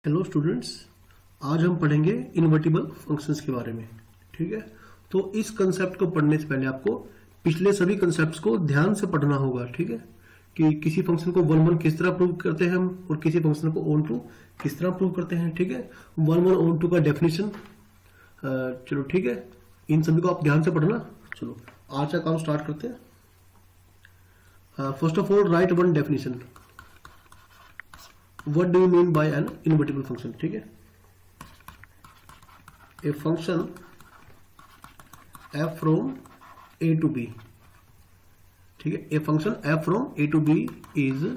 Hello students, आज हम पढ़ेंगे इन्वर्टिबल फंक्शंस के बारे में। ठीक है, तो इस कंसेप्ट को पढ़ने से पहले आपको पिछले सभी कंसेप्ट्स को ध्यान से पढ़ना होगा। ठीक है, कि किसी फंक्शन को वन वन किस तरह प्रूव करते हैं हम, और किसी फंक्शन को ऑन टू किस तरह प्रूव करते हैं। ठीक है, वन वन ऑन टू का डेफिनेशन, चलो ठीक है, इन सभी को आप ध्यान से पढ़ना। चलो आज का काम स्टार्ट करते हैं। First of all right one definition. What do you mean by an invertible function? ठीक है, a function f from a to b। ठीक है, a function f from a to b is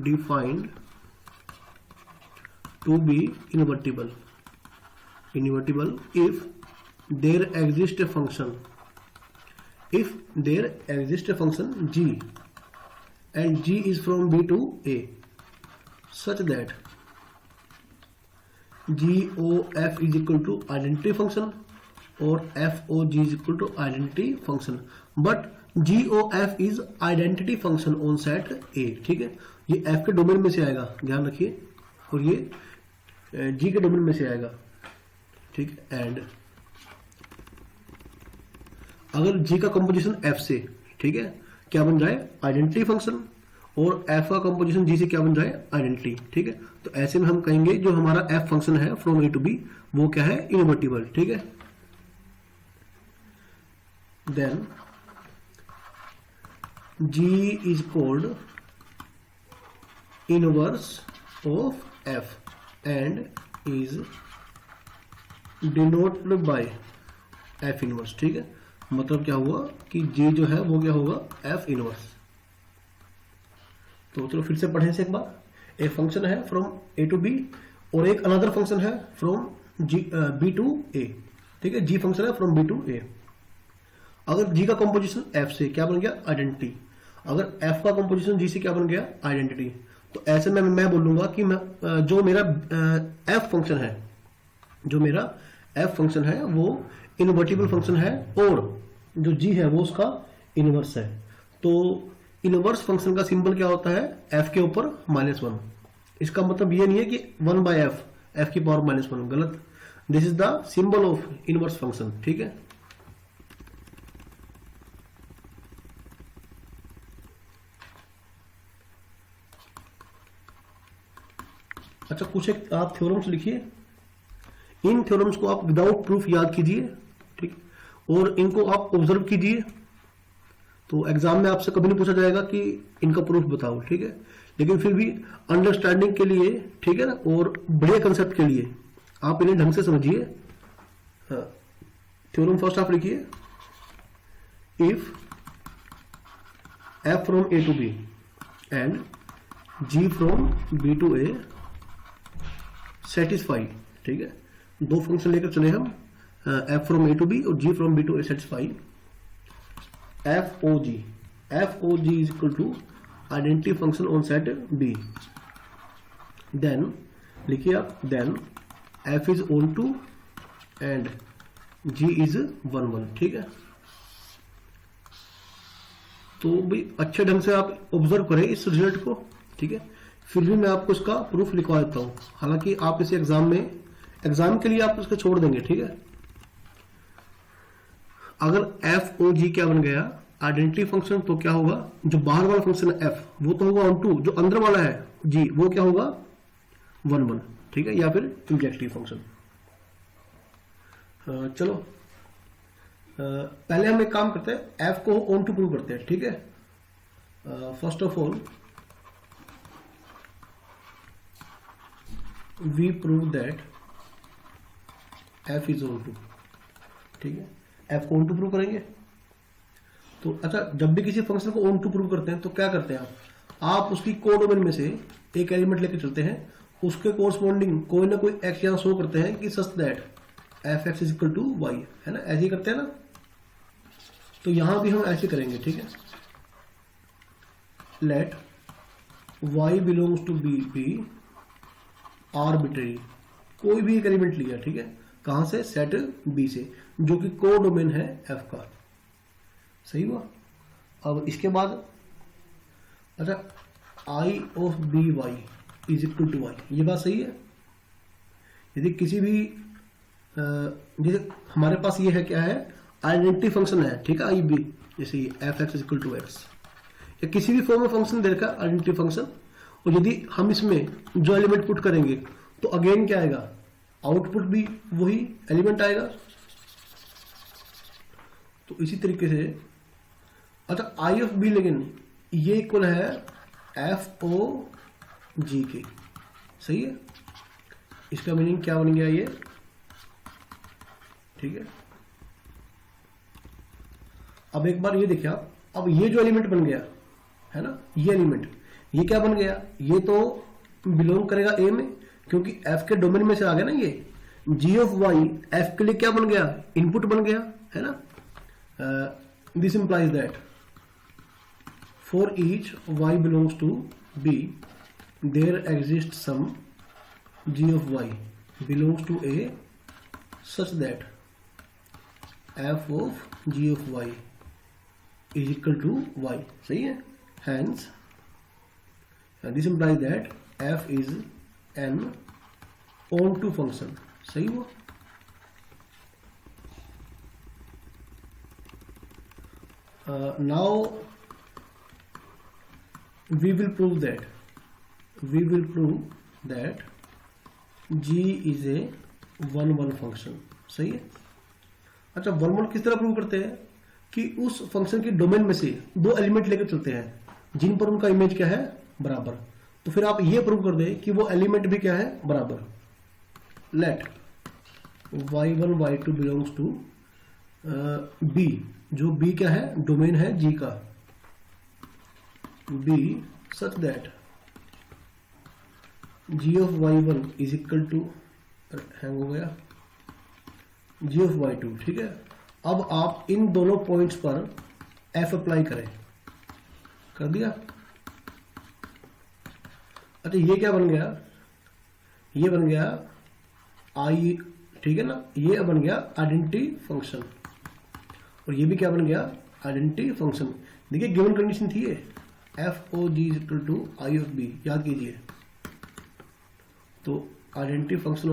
defined to be invertible if there exists a function g and g is from b to a such that GOF is equal to identity function or FOG is equal to identity function, but GOF is identity function on set A। ठीक है, ये F के domain में से आएगा, ध्यान रखिए, और ये G के डोमेन में से आएगा। ठीक है, एंड अगर G का कंपोजिशन F से, ठीक है, क्या बन जाए, आइडेंटिटी फंक्शन, और f का कंपोजिशन g से क्या बन जाए, आइडेंटिटी। ठीक है, तो ऐसे में हम कहेंगे जो हमारा f फंक्शन है फ्रॉम a टू b वो क्या है, इनवर्टिबल। ठीक है, then g is called inverse of f and is denoted by f inverse. ठीक है, मतलब क्या हुआ कि g जो है वो क्या होगा, f इनवर्स। तो चलो फिर से पढ़ें से एक बार। एक फंक्शन है फ्रॉम ए टू बी और एक अनदर फंक्शन है फ्रॉम बी टू ए। ठीक है, जी फंक्शन है फ्रॉम बी टू ए। अगर जी का कंपोजिशन एफ से क्या बन गया, आइडेंटिटी, अगर एफ का कंपोजिशन जी से क्या बन गया, आइडेंटिटी, तो ऐसे में मैं बोलूंगा कि मैं जो मेरा एफ फंक्शन है, जो मेरा एफ फंक्शन है वो इनवर्टिबल फंक्शन है, और जो जी है वो उसका इनवर्स है। तो इनवर्स फंक्शन का सिंबल क्या होता है, f के ऊपर -1। इसका मतलब ये नहीं है कि 1 बाय f की पावर -1, गलत। This is the symbol of inverse function. ठीक है, अच्छा कुछ एक आप थ्योरम्स लिखिए, इन थ्योरम्स को आप विदाउट प्रूफ याद कीजिए। ठीक, और इनको आप ऑब्जर्व कीजिए, तो एग्जाम में आपसे कभी नहीं पूछा जाएगा कि इनका प्रूफ बताओ। ठीक है, लेकिन फिर भी अंडरस्टैंडिंग के लिए, ठीक है ना, और बड़े कंसेप्ट के लिए आप इन्हें ढंग से समझिए। थ्योरम फर्स्ट आप लिखिए, if f from a to b and g from b to a satisfy. ठीक है, दो फंक्शन लेकर चले हम, f from a to b और g from b to a satisfy FOG is equal to identity function on set B। then लिखिए आप, then f is on to and g is 1 1। ठीक है, तो भाई अच्छे ढंग से आप ऑब्जर्व करें इस रिजल्ट को। ठीक है, फिर भी मैं आपको इसका प्रूफ लिखवा देता हूं, हालांकि आप इसे एग्जाम के लिए आप इसको छोड़ देंगे। ठीक है, अगर FOG क्या बन गया, आइडेंटिटी फंक्शन, तो क्या होगा, जो बाहर वाला फंक्शन है f वो तो होगा ऑन टू, जो अंदर वाला है g वो क्या होगा, 1 1। ठीक है, या फिर इंजेक्टिव फंक्शन। चलो पहले हम एक काम करते हैं, f को ऑन टू प्रूव करते हैं। ठीक है, first of all we prove that f is onto. ठीक है, f को ऑन टू प्रूव करेंगे। तो अच्छा, जब भी किसी फंक्शन को ऑन टू प्रूव करते हैं तो क्या करते हैं आप उसकी कोडोमेन में से एक एलिमेंट लेके चलते हैं, उसके कोरस्पॉन्डिंग कोई ना कोई एक्स यहां शो करते हैं कि such that f x is equal to y, है ना, ऐसे ही करते हैं ना। तो यहां भी हम ऐसे करेंगे। ठीक है, let y belongs to b arbitrary, कोई भी एक एलिमेंट लिया। ठीक है, कहां से, सेट बी से, जो कि कोडोमेन है एफ का। सही हुआ। अब इसके बाद अच्छा, I of B Y, is equal to Y. ये बात सही है। यदि किसी भी जैसे हमारे पास ये है, क्या है, आइडेंटिटी फंक्शन है, ठीक है, आई बी, जैसे f x is equal to x, या किसी भी फॉर्म में फंक्शन दे रखा है आइडेंटिटी फंक्शन, और यदि हम इसमें जो एलिमेंट पुट करेंगे तो अगेन क्या आएगा, आउटपुट भी वही एलिमेंट आएगा। तो इसी तरीके से अच्छा आई ऑफ बी, लेकिन ये इक्वल है एफ ओ जी के, सही है। इसका मीनिंग क्या बन गया ये, ठीक है। अब एक बार ये देखिए आप, अब ये जो एलिमेंट बन गया है ना, ये एलिमेंट, ये क्या बन गया, ये तो बिलोंग करेगा ए में, क्योंकि एफ के डोमेन में से आ गया ना ये। जी ऑफ वाई एफ के लिए क्या बन गया, इनपुट बन गया, है ना। This implies that for each y belongs to b there exist some g of y belongs to a such that f of g of y is equal to y, सही है। Hence this implies that f is an onto function, सही हुआ। Now we will prove that g is a 1-1 function, सही है। अच्छा 1-1 किस तरह prove करते हैं कि उस फंक्शन की डोमेन में से दो एलिमेंट लेकर चलते हैं जिन पर उनका इमेज क्या है, बराबर। तो फिर आप ये प्रूव कर दें कि वो एलिमेंट भी क्या है, बराबर। Let y1 y2 belongs to b, जो b क्या है, डोमेन है g का, b such that g of y1 is equal to, hang हो गया, g of y2, ठीक है। अब आप इन दोनों पॉइंट्स पर f अप्लाई करें, कर दिया। अच्छा ये क्या बन गया, ये बन गया आई, ठीक है ना, ये बन गया आइडेंटिटी फंक्शन, और ये भी क्या बन गया, आइडेंटिटी फंक्शन। देखिए गिवन कंडीशन थी ये, f O g is equal to I of b, याद कीजिए। तो identity function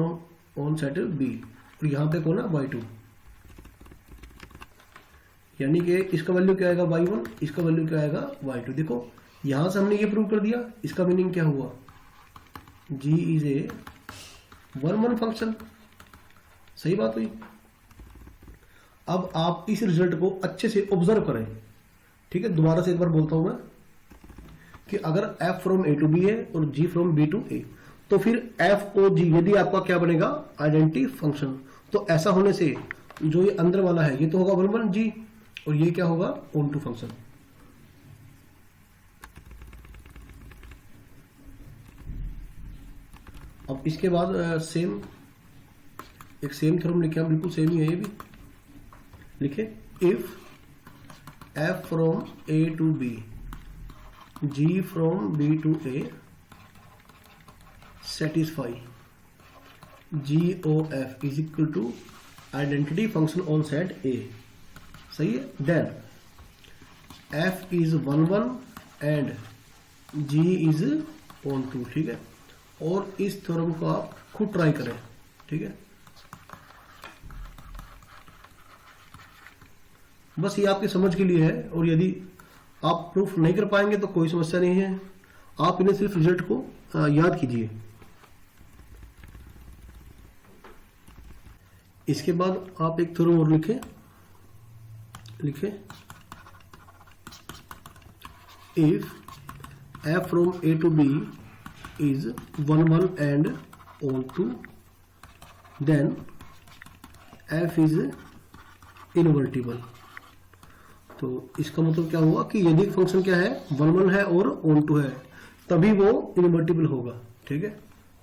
on set b, और यहां पे कौन है, y2, यानी कि इसका वैल्यू क्या आएगा, y1, इसका वैल्यू क्या आएगा, y2। देखो यहां से हमने ये प्रूव कर दिया, इसका मीनिंग क्या हुआ, g इज ए 1-1 फंक्शन, सही बात हुई। अब आप इस रिजल्ट को अच्छे से ऑब्जर्व करें, ठीक है। दोबारा से एक बार बोलता हूं मैं कि अगर f from a to b है और g from b to a, तो फिर f o g यदि आपका क्या बनेगा, आइडेंटिटी फंक्शन। तो ऐसा होने से जो ये अंदर वाला है ये तो होगा 1-1 g, और ये क्या होगा, ऑन टू फंक्शन। अब इसके बाद सेम एक सेम थ्योरम लिखे, हम बिल्कुल सेम ही है ये भी, लिखे if f from a to b g from b to a satisfy GOF is equal to identity function on set A, सही है। then f is 1-1 and g is on 2, ठीक है। और इस थ्योरम को आप खुद ट्राई करें, ठीक है। बस ये आपकी समझ के लिए है, और यदि आप प्रूफ नहीं कर पाएंगे तो कोई समस्या नहीं है, आप इन्हें सिर्फ रिजल्ट को याद कीजिए। इसके बाद आप एक थ्योरम और लिखें, if f from a to b is 1-1 and on to, then f is invertible. तो इसका मतलब क्या हुआ कि यदि फंक्शन क्या है, 1-1 है और ऑन टू है, तभी वो इनवर्टिबल होगा, ठीक है।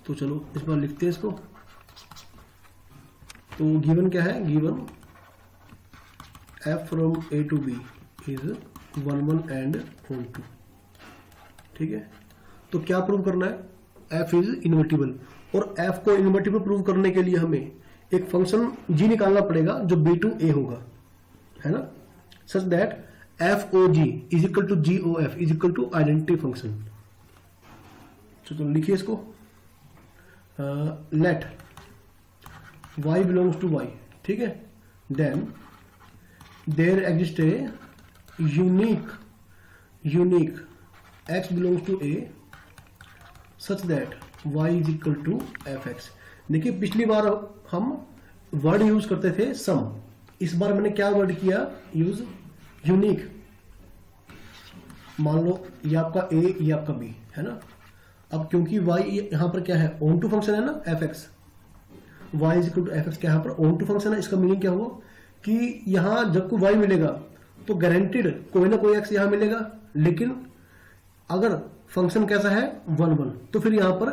तो चलो इस बार लिखते हैं इसको। तो गिवन क्या है, given f from a to b is 1-1 and onto, ठीक है। तो क्या प्रूव करना है, f इज इनवर्टिबल, और f को इनवर्टिबल प्रूव करने के लिए हमें एक फंक्शन g निकालना पड़ेगा जो b टू a होगा, है ना, such that f o g is equal to g o f is equal to identity function। तो लिखिए इसको। Let y belongs to y, ठीक है, then there exist a unique x belongs to a such that y is equal to fx। देखिए पिछली बार हम word use करते थे सम, इस बार मैंने क्या वर्ड किया यूज, यूनिक। मान लो ये आपका a, ये आपका b है ना। अब क्योंकि y यहां पर क्या है, ऑन टू फंक्शन है ना fx, y is equal to fx क्या यहां पर ऑन टू फंक्शन है। इसका मीनिंग क्या हुआ कि यहां जब कोई y मिलेगा तो गारंटीड कोई ना कोई x यहां मिलेगा, लेकिन अगर फंक्शन कैसा है 1 1 तो फिर यहां पर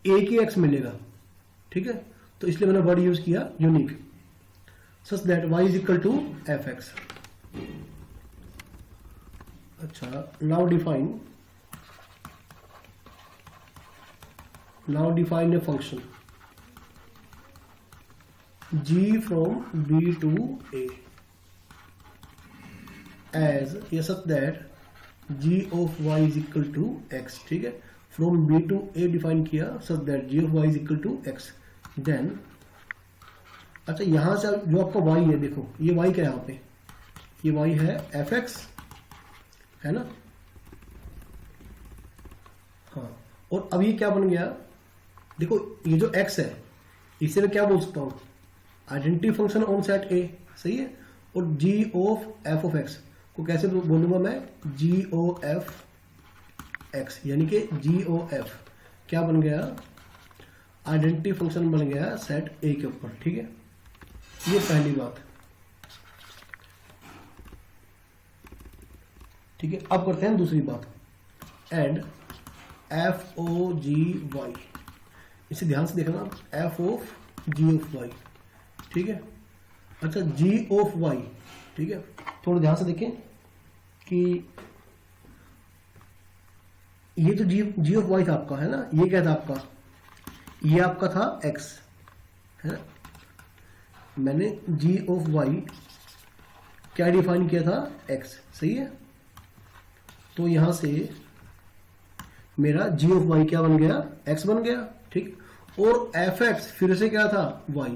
एक ही x मिलेगा, ठीक है। तो इसलिए मैंने वर्ड यूज किया unique, such that y is equal to fx। अच्छा, now define a function g from b to a as ये such that g of y is equal to x, ठीक है। From b to a define किया such that g of y is equal to x, then अच्छा यहां से जो आपका y है, देखो ये y क्या है, यहाँ पे ये y है fx है ना। हाँ, और अब ये क्या बन गया, देखो ये जो x है इसे मैं क्या बोल सकता हूं, identity function on set a, सही है। और g of f of x को कैसे बोलूंगा मैं, g o f x, यानी कि g o f क्या बन गया, आइडेंटिटी फंक्शन बन गया सेट a के ऊपर, ठीक है। ये पहली बात, ठीक है। अब करते हैं दूसरी बात, and f o g y, इसे ध्यान से देखना, f of g of y, ठीक है। अच्छा g ऑफ y, ठीक है, थोड़ा ध्यान से देखें कि ये तो g ऑफ y था आपका, है ना। ये क्या था आपका, ये आपका था x, है ना। मैंने g ऑफ y क्या डिफाइन किया था, x, सही है। तो यहां से मेरा g ऑफ y क्या बन गया, x बन गया, ठीक। और fx फिर से क्या था, y।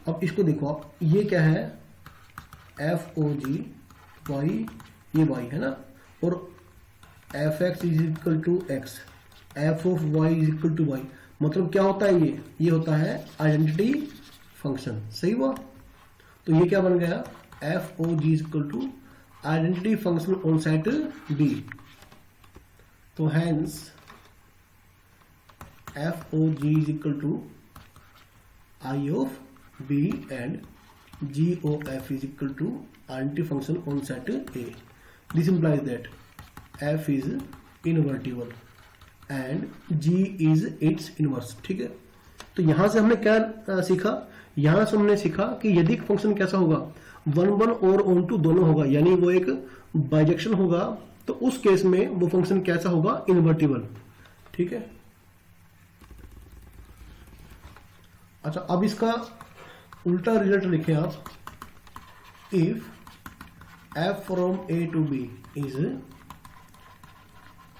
अब इसको देखो आप, ये क्या है, f o g y, ये y है ना। और fx is equal to x, f of y is equal to y, मतलब क्या होता है, ये होता है आइडेंटिटी फंक्शन, सही हुआ। तो ये क्या बन गया, f o g is equal to identity function on set B। तो hence f o g is equal to I of B and g o f is equal to identity function on set A. This implies that f is invertible and g is its inverse, ठीक है। तो यहां से हमने क्या सीखा, यहां से हमने सीखा कि यदि फंक्शन कैसा होगा, 1 1 और ऑन टू दोनों होगा, यानी वो एक बाइजेक्शन होगा, तो उस केस में वो फंक्शन कैसा होगा, इन्वर्टिबल, ठीक है। अच्छा, अब इसका उल्टा रिजल्ट लिखें आप, if f from a to b is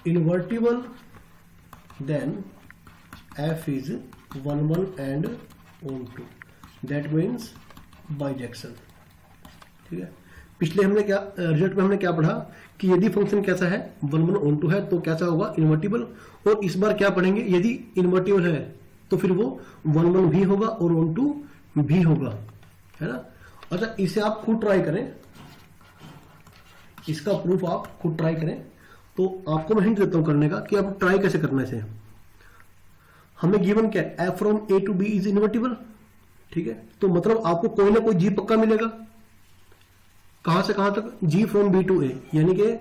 invertible then f is 1 1 and onto, that means bijection, ठीक है। पिछले हमने क्या रिजल्ट में हमने क्या पढ़ा कि यदि फंक्शन कैसा है, 1 1 ऑन टू है, तो कैसा होगा, इन्वर्टिबल। और इस बार क्या पढ़ेंगे, यदि इन्वर्टिबल है तो फिर वो 1 1 भी होगा और ऑन टू भी होगा, है ना। अच्छा, इसे आप खुद ट्राई करें, इसका प्रूफ आप खुद ट्राई करें। तो आपको मैं हिंट देता हूं करने का कि आप ट्राई कैसे करना है। हमें गिवन क्या है, f from a to b is invertible, ठीक है। तो मतलब आपको कोई ना कोई g पक्का मिलेगा, कहां से कहां तक, g from b to a, यानी कि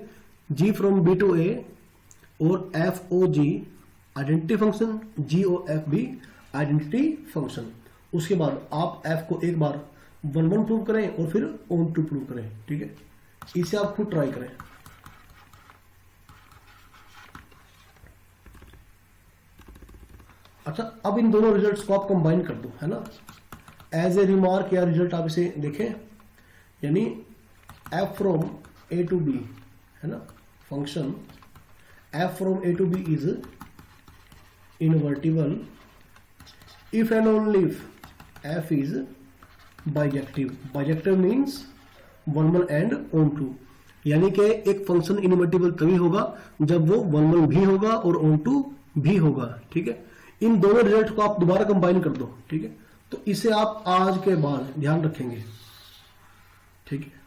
g from b to a और f o g identity function, g o f भी आइडेंटिटी फंक्शन। उसके बाद आप f को एक बार 1 1 प्रूव करें और फिर ऑन टू प्रूव करें, ठीक है। इसे आप खुद ट्राई करें। अच्छा, अब इन दोनों रिजल्ट्स को आप कंबाइन कर दो, है ना। एज ए रिमार्क या रिजल्ट आप इसे देखें, यानी f from a to b, है ना, function f from a to b is invertible if and only if f is bijective. Bijective means one one and onto, यानी कि एक फंक्शन इनवर्टिबल तभी होगा जब वो वन वन भी होगा और ऑन टू भी होगा। ठीक है, इन दोनों रिजल्ट को आप दोबारा कंबाइन कर दो। ठीक है, तो इसे आप आज के बाद ध्यान रखेंगे। ठीक है,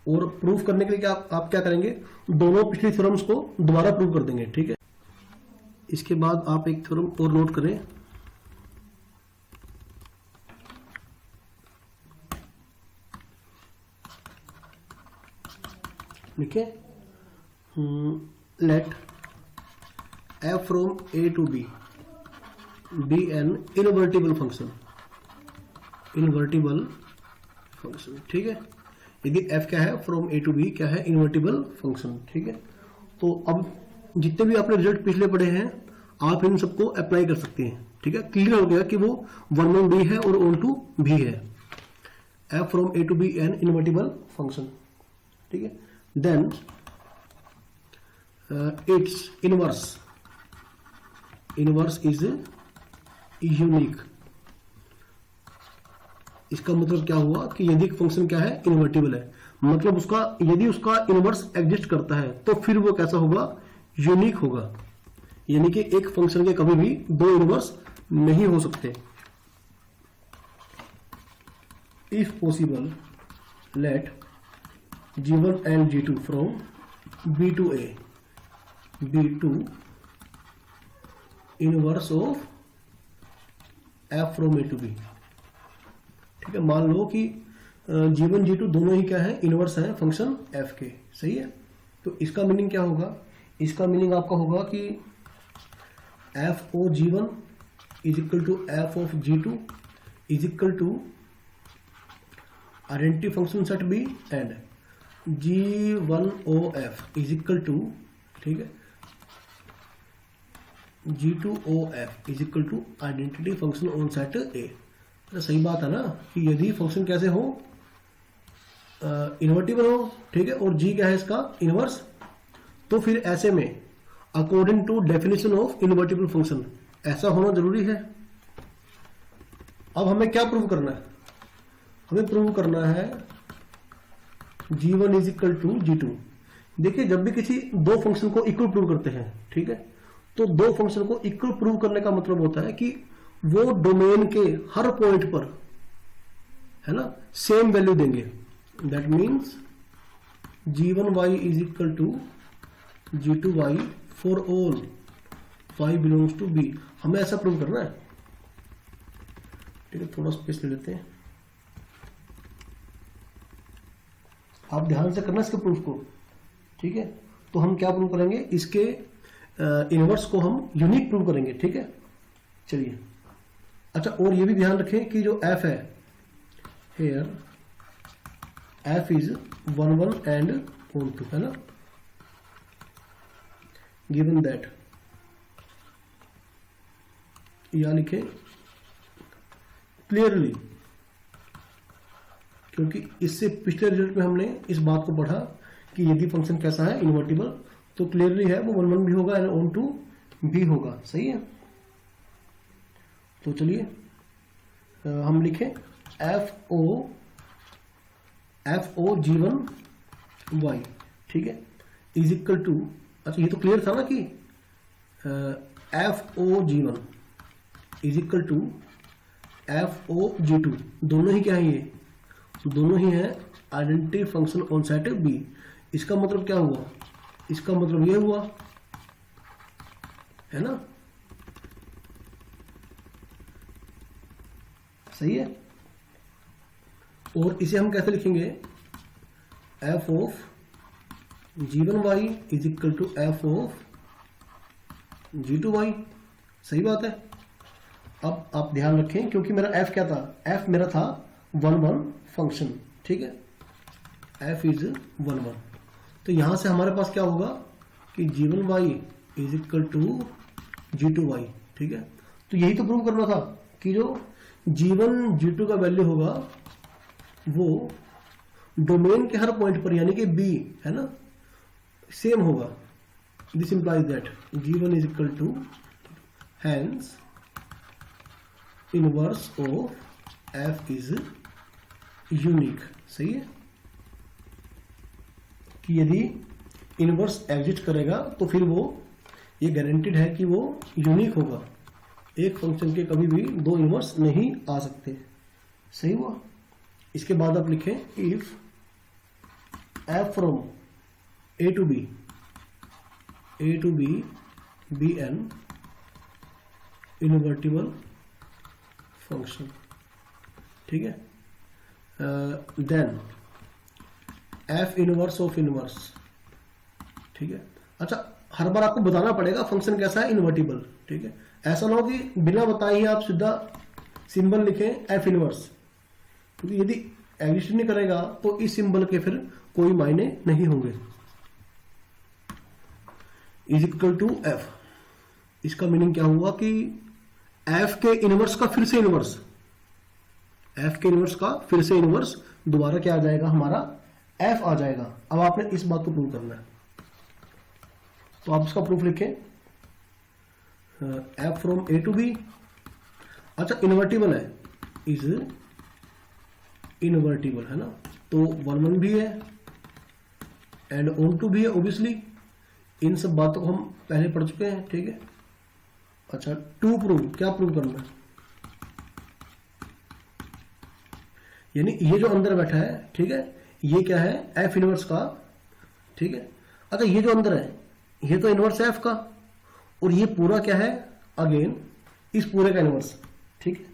और प्रूफ करने के लिए क्या आप क्या करेंगे, दोनों पिछली थ्योरम्स को दोबारा प्रूव कर देंगे। ठीक है, इसके बाद आप एक थ्योरम और नोट करें। लिखे, let f from A to B be an invertible function. Invertible function, ठीक है, यदि f क्या है फ्रॉम ए टू बी क्या है, इनवर्टिबल फंक्शन। ठीक है, तो अब जितने भी आपने रिजल्ट पिछले पढ़े हैं आप इन सबको अप्लाई कर सकते हैं। ठीक है, क्लियर हो गया कि वो वन ऑन बी है और ऑन टू भी है। f from A to b an invertible function. ठीक है, then its inverse, inverse is unique. इसका मतलब क्या हुआ कि यदि फंक्शन क्या है, इनवर्टिबल है, मतलब उसका यदि उसका इनवर्स एग्जिस्ट करता है तो फिर वो कैसा होगा, यूनिक होगा। यानी कि एक फंक्शन के कभी भी दो इनवर्स नहीं हो सकते। If possible let g1 and g2 from b to a b2 inverse of f from a to b। ठीक है, मान लो कि g1 g2 दोनों ही क्या है, इनवर्स है फंक्शन f के। सही है, तो इसका मीनिंग क्या होगा, इसका मीनिंग आपका होगा कि f o g1 is equal to f of g2 is equal to identity function set b and g1 o f is equal to, ठीक है, g2 o f is equal to identity function on set a। तो सही बात है ना कि यदि function कैसे हो, इन्वर्टिबल हो, ठीक है, और g क्या है इसका इनवर्स, तो फिर ऐसे में according to definition of invertible function ऐसा होना जरूरी है। अब हमें क्या प्रूव करना है, हमें प्रूव करना है g1 is equal to g2। देखिए, जब भी किसी दो फंक्शन को इक्वल प्रूव करते हैं, ठीक है, तो दो फंक्शन को इक्वल प्रूव करने का मतलब होता है कि वो डोमेन के हर पॉइंट पर, है ना, सेम वैल्यू देंगे। That means g1y is equal to g2y for all y belongs to b। हमें ऐसा प्रूव करना है। ठीक है, थोड़ा स्पेस ले लेते हैं, आप ध्यान से करना इसके प्रूफ को। ठीक है, तो हम क्या प्रूव करेंगे, इसके इनवर्स को हम यूनिक प्रूव करेंगे। ठीक है, चलिए। अच्छा, और ये भी ध्यान रखें कि जो f है, here f is 1 1 and onto, है ना, गिवन दैट, या लिखे क्लियरली, क्योंकि इससे पिछले रिजल्ट में हमने इस बात को पढ़ा कि यदि फंक्शन कैसा है, इन्वर्टिबल, तो क्लियरली है वो 1 1 भी होगा एंड ऑन टू भी होगा। सही है, तो चलिए हम लिखें एफ ओ g1 y, ठीक है, इज इक्वल टू, अच्छा ये तो क्लियर था ना कि f o g1 is equal to f o g2, दोनों ही क्या है ये, तो दोनों ही है identity function on set b। इसका मतलब क्या हुआ, इसका मतलब ये हुआ, है ना, सही है। और इसे हम कैसे लिखेंगे, f of g1y is equal to f of g2y। सही बात है। अब आप ध्यान रखें, क्योंकि मेरा f क्या था, f मेरा था 1 1 फंक्शन, ठीक है, f इज 1 1, तो यहां से हमारे पास क्या होगा कि g1y is equal to g2y। ठीक है, तो यही तो प्रूव करना था कि जो g1 g2 का वैल्यू होगा वो डोमेन के हर पॉइंट पर, यानी कि b, है ना, सेम होगा। This implies that g1 is equal to hence inverse of f is unique. सही है कि यदि इनवर्स एग्जिस्ट करेगा तो फिर वो ये गारंटेड है कि वो यूनिक होगा। एक फंक्शन के कभी भी दो इनवर्स नहीं आ सकते। सही हुआ। इसके बाद आप लिखें if F from A to B be an invertible function. ठीक है। Then F inverse of inverse. ठीक है। अच्छा, हर बार आपको बताना पड़ेगा फंक्शन कैसा है, इनवर्टिबल। ठीक है। ऐसा ना हो कि बिना बताए ही आप सीधा सिंबल लिखें एफ इनवर्स, क्योंकि यदि एग्जिस्ट नहीं करेगा तो इस सिंबल के फिर कोई मायने नहीं होंगे। इज इक्वल टू एफ, इसका मीनिंग क्या हुआ कि एफ के इनवर्स का फिर से इनवर्स, एफ के इनवर्स का फिर से इनवर्स दोबारा क्या आ जाएगा, हमारा एफ आ जाएगा। अब आपने इस बात को प्रूव करना है, तो आप इसका प्रूफ लिखें F from A to B. अच्छा, इन्वर्टिबल है, इज इनवर्टिबल है ना, तो 1 भी है एंड ऑन टू भी है ऑब्वियसली। इन सब बातों को हम पहले पढ़ चुके हैं। ठीक है। अच्छा, टू प्रूव, क्या प्रूव करना है, यानी ये जो अंदर बैठा है, ठीक है, ये क्या है, एफ इनवर्स का। ठीक है। अच्छा, ये जो अंदर है ये तो इनवर्स है एफ का, और ये पूरा क्या है, अगेन इस पूरे का इनवर्स। ठीक है।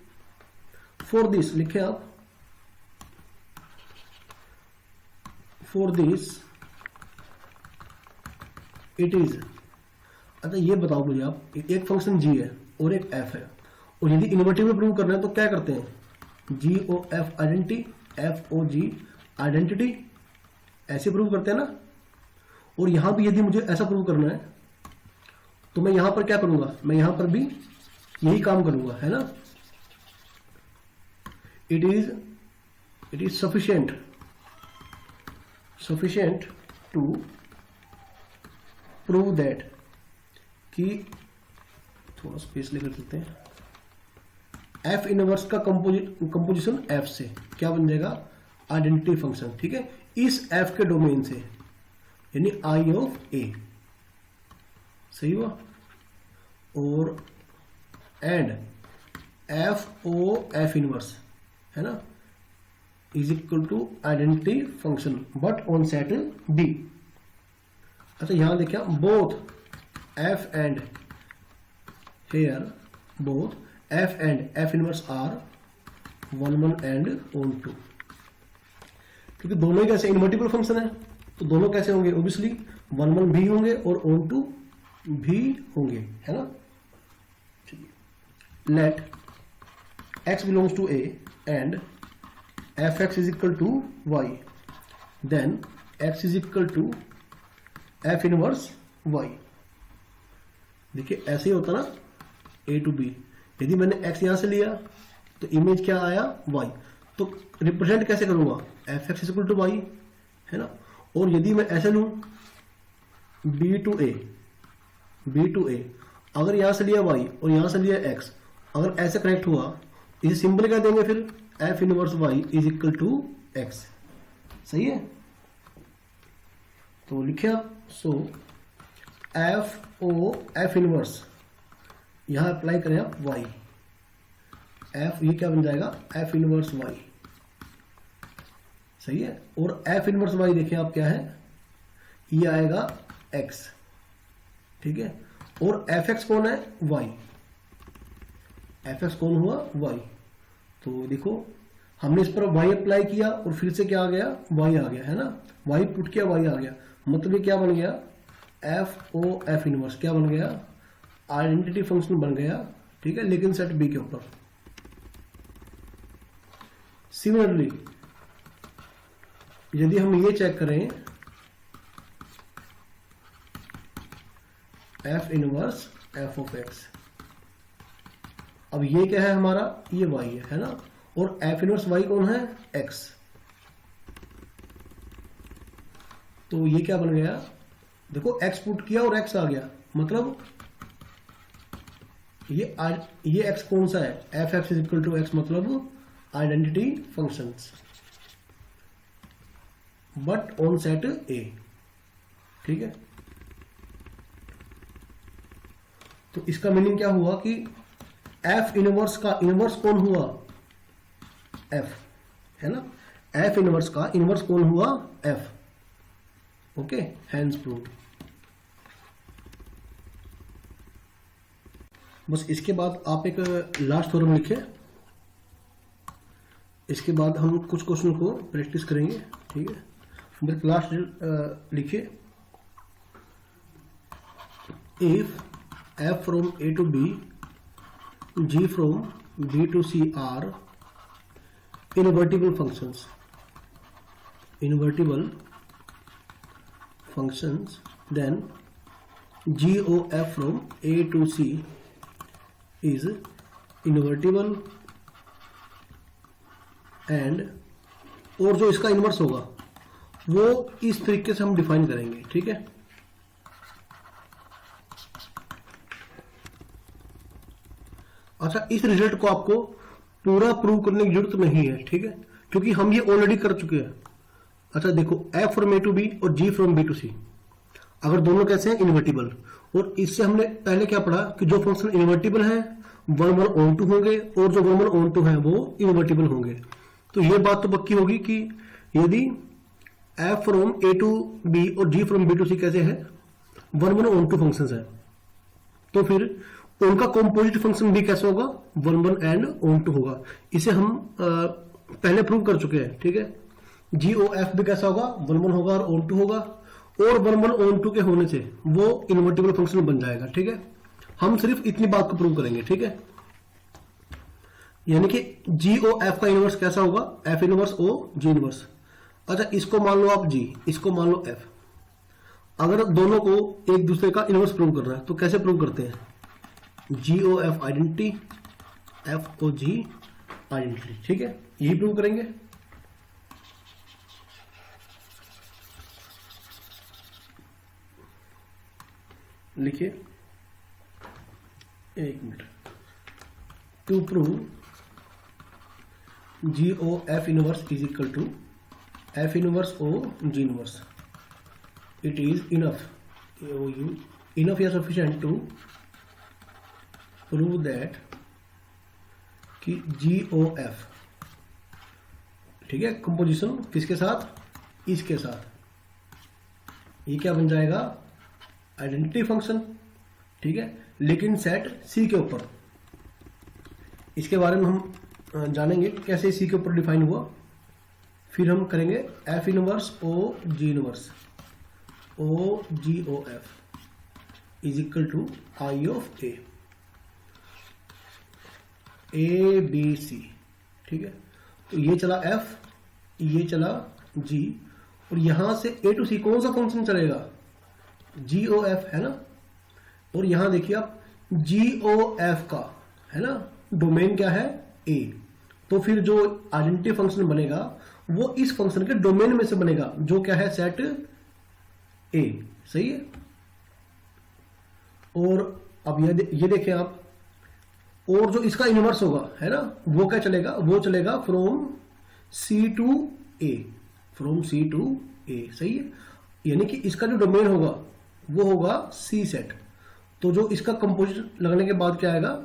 फॉर दिस लिखे आप, फॉर दिस इट इज। अच्छा, ये बताओ मुझे आप, एक फंक्शन जी है और एक एफ है, और यदि इन्वर्टिबल प्रूव करना है तो क्या करते हैं, G O F identity, F ओ जी आइडेंटिटी, ऐसे प्रूव करते हैं ना। और यहां भी यदि मुझे ऐसा प्रूव करना है तो मैं यहां पर क्या करूंगा, मैं यहां पर भी यही काम करूंगा, है ना। It is sufficient to prove that, कि थोड़ा स्पेस लेकर चलते हैं, एफ इनवर्स का कंपोजिशन एफ से क्या बन जाएगा, आइडेंटिटी फंक्शन। ठीक है। इस एफ के डोमेन से, यानी आई ऑफ ए। सही हुआ। और and F O F inverse है ना, is equal to identity function but on set B. अच्छा, यहां देखिए both F and here, both F and F inverse are 1 and onto, क्योंकि दोनों ही कैसे इन्वर्टिबल फंक्शन है, तो दोनों कैसे होंगे, ऑब्वियसली 1 भी होंगे और ऑन टू भी होंगे, है ना। Let x belongs to a and fx is equal to y, then x is equal to f inverse y। देखिए ऐसे ही होता ना, a टू b, यदि मैंने x यहां से लिया तो इमेज क्या आया, y, तो रिप्रेजेंट कैसे करूंगा, fx is equal to y, है ना। और यदि मैं ऐसे लूं b टू a, अगर यहां से लिया y और यहां से लिया x, अगर ऐसे कनेक्ट हुआ, इसे सिंपल क्या देंगे फिर, f inverse y is equal to x। सही है। तो लिखे आप, so F O F inverse, यहां अप्लाई करें आप y, f ये क्या बन जाएगा, f इनवर्स y। सही है। और f इनवर्स y देखें आप क्या है, ये आएगा x। ठीक है। और fx कौन है, y, fx कौन हुआ, y। तो देखो हमने इस पर y अप्लाई किया और फिर से क्या आ गया, y आ गया, है ना। y पुट किया, y आ गया, मतलब ये क्या बन गया, एफ ओ एफ इनवर्स क्या बन गया, आइडेंटिटी फंक्शन बन गया। ठीक है। लेकिन सेट बी के ऊपर। सिमिलरली यदि हम ये चेक करें, F inverse F of x, अब ये क्या है हमारा, ये y है ना, और एफ इनवर्स y कौन है, x। तो ये क्या बन गया, देखो x पुट किया और x आ गया, मतलब ये x कौन सा है, F x is equal to X, मतलब identity functions but on set A. ठीक है, तो इसका मीनिंग क्या हुआ कि एफ इनवर्स का इनवर्स कौन हुआ, एफ, है ना, एफ इनवर्स का इनवर्स कौन हुआ, एफ। Okay, hence proved. बस इसके बाद आप एक लास्ट थ्योरम लिखिए, इसके बाद हम कुछ क्वेश्चन को प्रैक्टिस करेंगे। ठीक है, बस लास्ट लिखिए, if f from a to b, g from b to c are invertible functions, then g o f from a to c is invertible and, और जो इसका इनवर्स होगा वो इस तरीके से हम डिफाइन करेंगे। ठीक है, अच्छा, इस रिजल्ट को आपको पूरा प्रूव करने की जरूरत नहीं है। ठीक है, क्योंकि हम ये ऑलरेडी कर चुके हैं। अच्छा देखो, f from A to B और g from B to C, अगर दोनों कैसे हैं, इन्वर्टिबल, और इससे हमने पहले क्या पढ़ा कि जो फंक्शन इन्वर्टिबल है 1 1 ऑन टू होंगे और जो 1 1 ऑन टू है वो इन्वर्टिबल होंगे। तो ये बात तो पक्की होगी कि यदि f from A to B और g from B to C कैसे है, 1 1 ऑन टू फंक्शन है, तो फिर उनका कॉम्पोजिट फंक्शन भी कैसे होगा, 1 1 एंड ऑन टू होगा। इसे हम पहले प्रूव कर चुके हैं। ठीक है, जी ओ एफ भी कैसा होगा, 1 1 होगा और ऑन टू होगा, और 1 1 ऑन टू के होने से वो इन्वर्टिबल फंक्शन बन जाएगा। ठीक है, हम सिर्फ इतनी बात को प्रूव करेंगे। ठीक है, यानी कि जी ओ एफ का इनवर्स कैसा होगा, F inverse O G inverse. अच्छा, इसको मान लो आप जी, इसको मान लो एफ। अगर दोनों को एक दूसरे का इनवर्स प्रूव करना है तो कैसे प्रूव करते हैं, G O F identity, F ओ जी आइडेंटिटी। ठीक है, यही प्रूव करेंगे। लिखिए, एक minute, to prove G O F inverse is equal to F inverse O G inverse, it is enough, enough या सफिशिएंट टू प्रूव दैट कि G O F, ठीक है, कंपोजिशन किसके साथ, इसके साथ, ये क्या बन जाएगा, आइडेंटिटी फंक्शन। ठीक है, लेकिन सेट सी के ऊपर। इसके बारे में हम जानेंगे कैसे सी के ऊपर डिफाइन हुआ। फिर हम करेंगे F inverse O G inverse, O G O F is equal to I of A B C. ठीक है, तो ये चला एफ, ये चला जी, और यहां से ए टू सी कौन सा फंक्शन चलेगा, जी ओ एफ, है ना। और यहां देखिए आप, जी ओ एफ का, है ना, डोमेन क्या है, ए, तो फिर जो आइडेंटिटी फंक्शन बनेगा वो इस फंक्शन के डोमेन में से बनेगा, जो क्या है, सेट ए। सही है। और अब ये देखें आप, और जो इसका इनवर्स होगा, है ना, वो क्या चलेगा, वो चलेगा from C to A, from C to A. सही है, यानी कि इसका जो डोमेन होगा वो होगा सी सेट। तो जो इसका कंपोजिशन लगने के बाद क्या आएगा,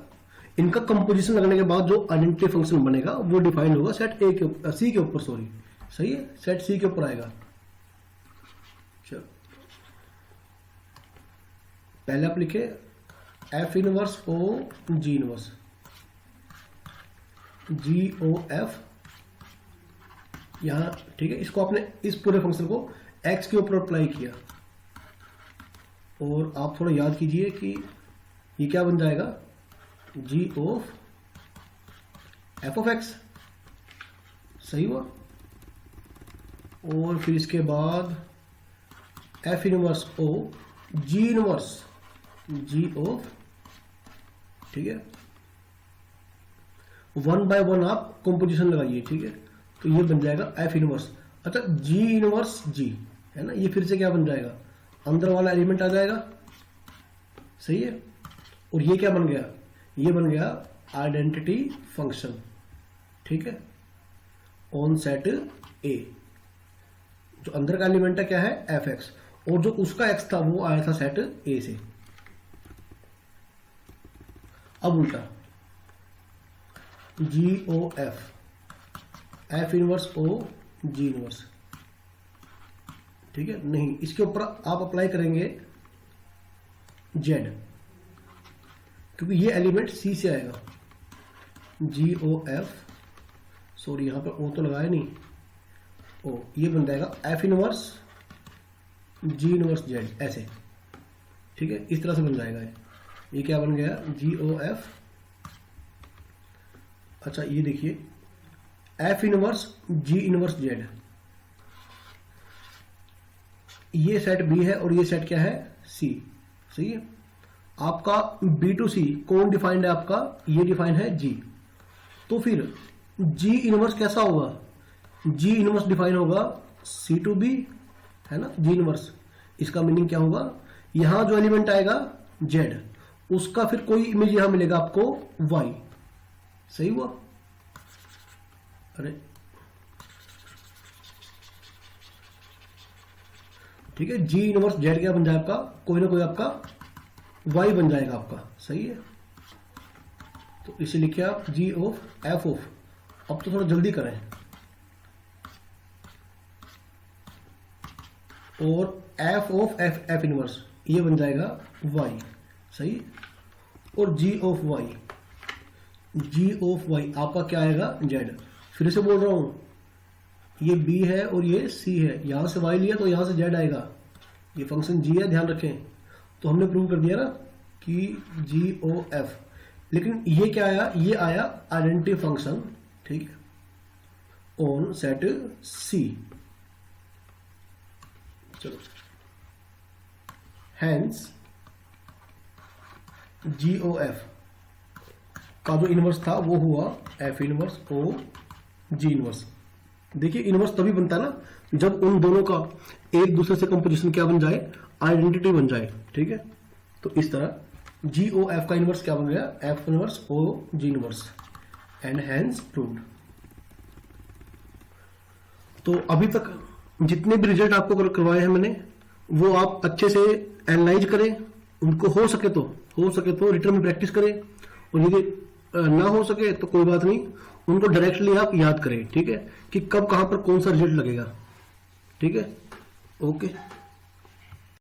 इनका कंपोजिशन लगने के बाद जो आइडेंटिटी फंक्शन बनेगा वो डिफाइन होगा सेट ए के ऊपर, सी के ऊपर, सॉरी। सही है, सेट सी के ऊपर आएगा। चलो, पहले आप लिखे F inverse O G inverse, जी ओ एफ यहां। ठीक है, इसको आपने इस पूरे फंक्शन को एक्स के ऊपर अप्लाई किया, और आप थोड़ा याद कीजिए कि ये क्या बन जाएगा, G of F of X. सही हुआ। और फिर इसके बाद F inverse O G inverse G of, ठीक है, 1 बाय 1 आप कंपोजिशन लगाइए। ठीक है, तो ये बन जाएगा एफ इनवर्स। अच्छा, जी इनवर्स जी, है ना, ये फिर से क्या बन जाएगा, अंदर वाला एलिमेंट आ जाएगा। सही है। और ये क्या बन गया, ये बन गया आइडेंटिटी फंक्शन, ठीक है, ऑन सेट ए। जो अंदर का एलिमेंट है क्या है, एफ एक्स, और जो उसका एक्स था वो आया था सेट ए से। अब उल्टा जी O F, F inverse O G inverse, ठीक है, नहीं, इसके ऊपर आप अप्लाई करेंगे जेड, क्योंकि ये एलिमेंट सी से आएगा। जी ओ एफ, सॉरी यहां पर ओ तो लगाया नहीं, ओ, ये बन जाएगा एफ इनवर्स जी इनवर्स जेड, ऐसे, ठीक है, इस तरह से बन जाएगा ये क्या बन गया, जी ओ एफ। अच्छा ये देखिए, एफ इनवर्स जी इनवर्स जेड, ये सेट बी है और ये सेट क्या है, सी, सही है। आपका बी टू सी कौन डिफाइंड है, आपका ये डिफाइंड है जी, तो फिर जी इनवर्स कैसा होगा, जी इनवर्स डिफाइन होगा सी टू बी, है ना, जी इनवर्स। इसका मीनिंग क्या होगा, यहां जो एलिमेंट आएगा जेड, उसका फिर कोई इमेज यहां मिलेगा आपको वाई, सही हुआ। अरे ठीक है, जी इनवर्स जेड क्या बन जाएगा आपका, कोई ना कोई आपका वाई बन जाएगा आपका, सही है। तो इसे लिखे आप जी ऑफ एफ ऑफ, अब तो थोड़ा जल्दी करें, और एफ ऑफ एफ इनवर्स ये बन जाएगा वाई, सही। और G of Y, G of Y आपका क्या आएगा, जेड। फिर से बोल रहा हूं, ये बी है और ये सी है, यहां से वाई लिया तो यहां से जेड आएगा, ये फंक्शन जी है, ध्यान रखें। तो हमने प्रूव कर दिया ना कि जी ओ एफ, लेकिन ये क्या आया, ये आया आइडेंटिटी फंक्शन, ठीक है, ऑन सेट सी। चलो, हैंस जी ओ एफ का जो इनवर्स था वो हुआ F inverse O G inverse. देखिए इनवर्स तभी बनता है ना जब उन दोनों का एक दूसरे से कंपोजिशन क्या बन जाए, आइडेंटिटी बन जाए, ठीक है। तो इस तरह जी ओ एफ का इनवर्स क्या बन गया, F inverse O G inverse, and hence proved. तो अभी तक जितने भी रिजल्ट आपको करवाए हैं मैंने, वो आप अच्छे से एनालाइज करें, उनको हो सके तो रिटर्न में प्रैक्टिस करें, और यदि ना हो सके तो कोई बात नहीं, उनको डायरेक्टली आप याद करें, ठीक है, कि कब कहां पर कौन सा रिजल्ट लगेगा, ठीक है। ओके।